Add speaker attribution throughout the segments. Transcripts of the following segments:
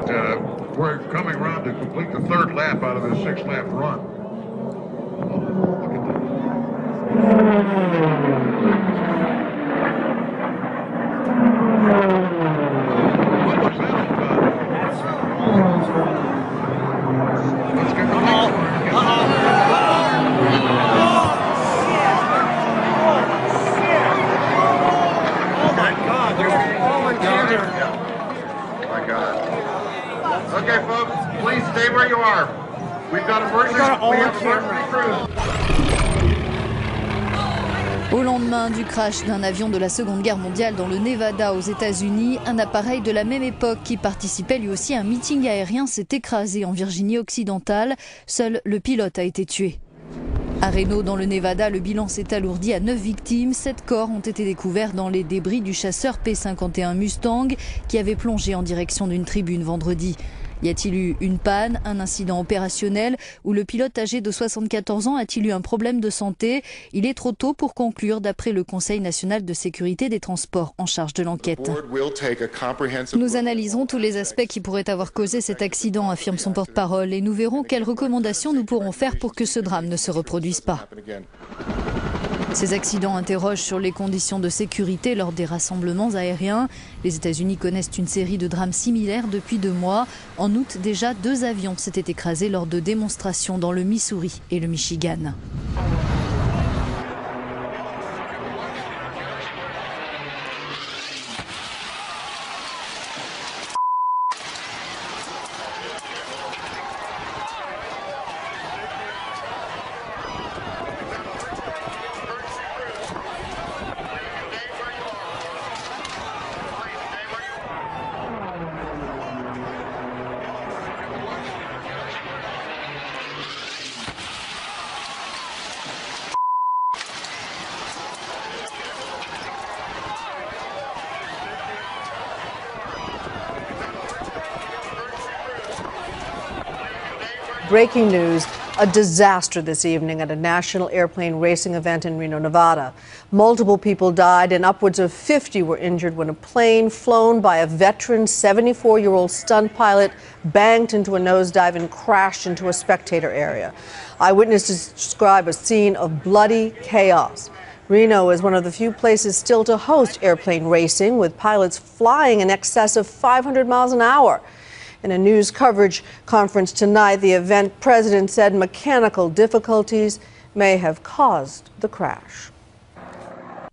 Speaker 1: We're coming around to complete the third lap out of this 6-lap run. Look at what was that all about? Let's get the next one. Okay, folks, please stay where you are. We've got emergency crews.
Speaker 2: Au lendemain du crash d'un avion de la Seconde Guerre mondiale dans le Nevada aux États-Unis, un appareil de la même époque qui participait lui aussi à un meeting aérien s'est écrasé en Virginie occidentale. Seul le pilote a été tué. À Reno, dans le Nevada, le bilan s'est alourdi à 9 victimes. 7 corps ont été découverts dans les débris du chasseur P-51 Mustang qui avait plongé en direction d'une tribune vendredi. Y a-t-il eu une panne, un incident opérationnel ou le pilote âgé de 74 ans a-t-il eu un problème de santé? Il est trop tôt pour conclure d'après le Conseil national de sécurité des transports en charge de l'enquête. Nous analyserons tous les aspects qui pourraient avoir causé cet accident, affirme son porte-parole, et nous verrons quelles recommandations nous pourrons faire pour que ce drame ne se reproduise pas. Ces accidents interrogent sur les conditions de sécurité lors des rassemblements aériens. Les États-Unis connaissent une série de drames similaires depuis 2 mois. En août, déjà 2 avions s'étaient écrasés lors de démonstrations dans le Missouri et le Michigan.
Speaker 3: Breaking news, a disaster this evening at a national airplane racing event in Reno, Nevada. Multiple people died and upwards of 50 were injured when a plane flown by a veteran 74-year-old stunt pilot banked into a nosedive and crashed into a spectator area. Eyewitnesses describe a scene of bloody chaos. Reno is one of the few places still to host airplane racing, with pilots flying in excess of 500 miles an hour. In a news coverage conference tonight, the event president said mechanical difficulties may have caused the crash.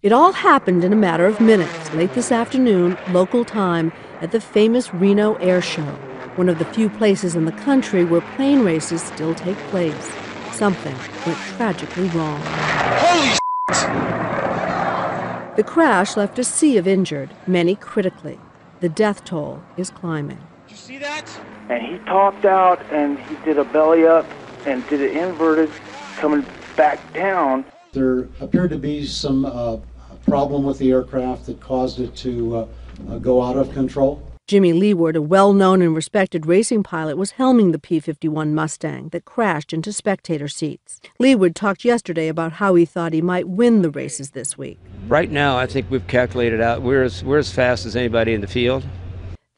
Speaker 4: It all happened in a matter of minutes late this afternoon, local time, at the famous Reno Air Show, one of the few places in the country where plane races still take place. Something went tragically wrong.
Speaker 5: Holy shit!
Speaker 4: The crash left a sea of injured, many critically. The death toll is climbing.
Speaker 5: You see that?
Speaker 6: And he topped out and he did a belly up and did it inverted, coming back down.
Speaker 7: There appeared to be some problem with the aircraft that caused it to go out of control.
Speaker 4: Jimmy Leeward, a well-known and respected racing pilot, was helming the P-51 Mustang that crashed into spectator seats. Leeward talked yesterday about how he thought he might win the races this week.
Speaker 8: Right now, I think we've calculated out we're as fast as anybody in the field.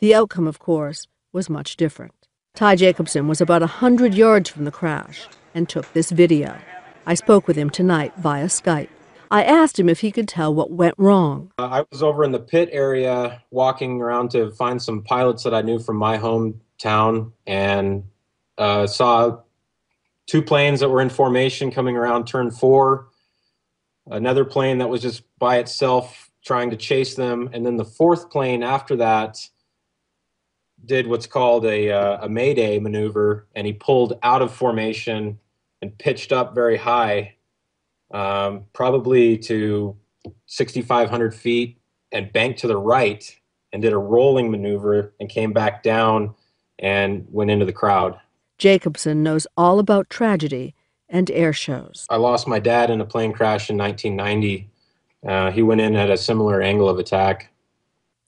Speaker 4: The outcome, of course, was much different. Ty Jacobson was about 100 yards from the crash and took this video. I spoke with him tonight via Skype. I asked him if he could tell what went wrong.
Speaker 9: I was over in the pit area walking around to find some pilots that I knew from my hometown, and saw 2 planes that were in formation coming around turn 4, another plane that was just by itself trying to chase them, and then the 4th plane after that did what's called a Mayday maneuver, and he pulled out of formation and pitched up very high, probably to 6,500 feet, and banked to the right and did a rolling maneuver and came back down and went into the crowd.
Speaker 4: Jacobson knows all about tragedy and air shows.
Speaker 9: I lost my dad in a plane crash in 1990. He went in at a similar angle of attack.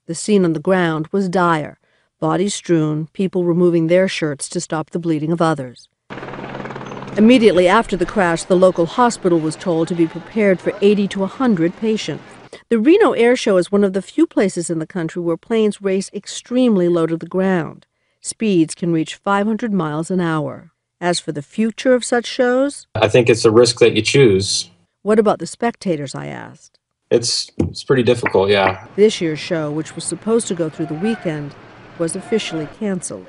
Speaker 4: The scene on the ground was dire. Bodies strewn, people removing their shirts to stop the bleeding of others. Immediately after the crash, the local hospital was told to be prepared for 80 to 100 patients. The Reno Air Show is one of the few places in the country where planes race extremely low to the ground. Speeds can reach 500 miles an hour. As for the future of such shows,
Speaker 9: I think it's a risk that you choose.
Speaker 4: what about the spectators, I asked.
Speaker 9: It's pretty difficult, yeah.
Speaker 4: This year's show, which was supposed to go through the weekend, was officially canceled.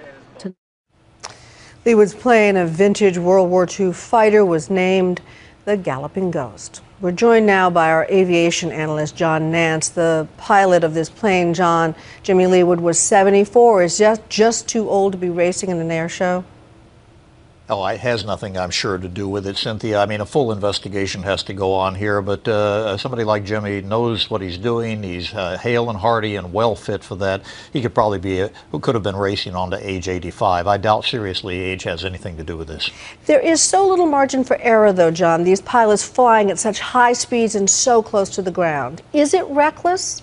Speaker 3: Leewood's plane, a vintage World War II fighter, was named the Galloping Ghost. We're joined now by our aviation analyst, John Nance. The pilot of this plane, Jimmy Leewood, was 74. Is just too old to be racing in an air show?
Speaker 10: Oh, it has nothing, I'm sure, to do with it, Cynthia. I mean, a full investigation has to go on here, but somebody like Jimmy knows what he's doing. He's hale and hearty and well fit for that. He could probably be, who could have been racing on to age 85. I doubt seriously age has anything to do with this.
Speaker 3: There is so little margin for error, though, John. These pilots flying at such high speeds and so close to the ground. Is it reckless?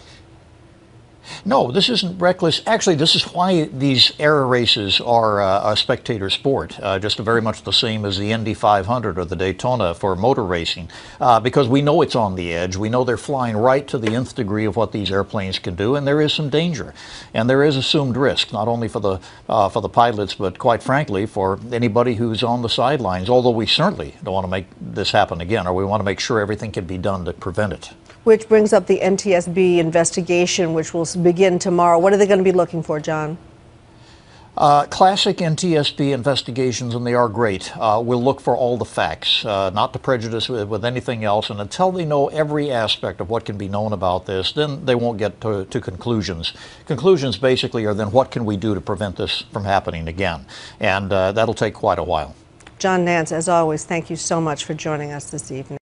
Speaker 10: No, this isn't reckless. Actually, this is why these air races are a spectator sport, just very much the same as the Indy 500 or the Daytona for motor racing, because we know it's on the edge. We know they're flying right to the nth degree of what these airplanes can do, and there is some danger, and there is assumed risk, not only for the pilots, but quite frankly for anybody who's on the sidelines. Although we certainly don't want to make this happen again, or we want to make sure everything can be done to prevent it.
Speaker 3: Which brings up the NTSB investigation, which will begin tomorrow. What are they going to be looking for, John?
Speaker 10: Classic NTSB investigations, and they are great. We'll look for all the facts, not to prejudice with anything else, and until they know every aspect of what can be known about this, then they won't get to conclusions. Conclusions basically are then what can we do to prevent this from happening again, and that'll take quite a while.
Speaker 3: John Nance, as always, thank you so much for joining us this evening.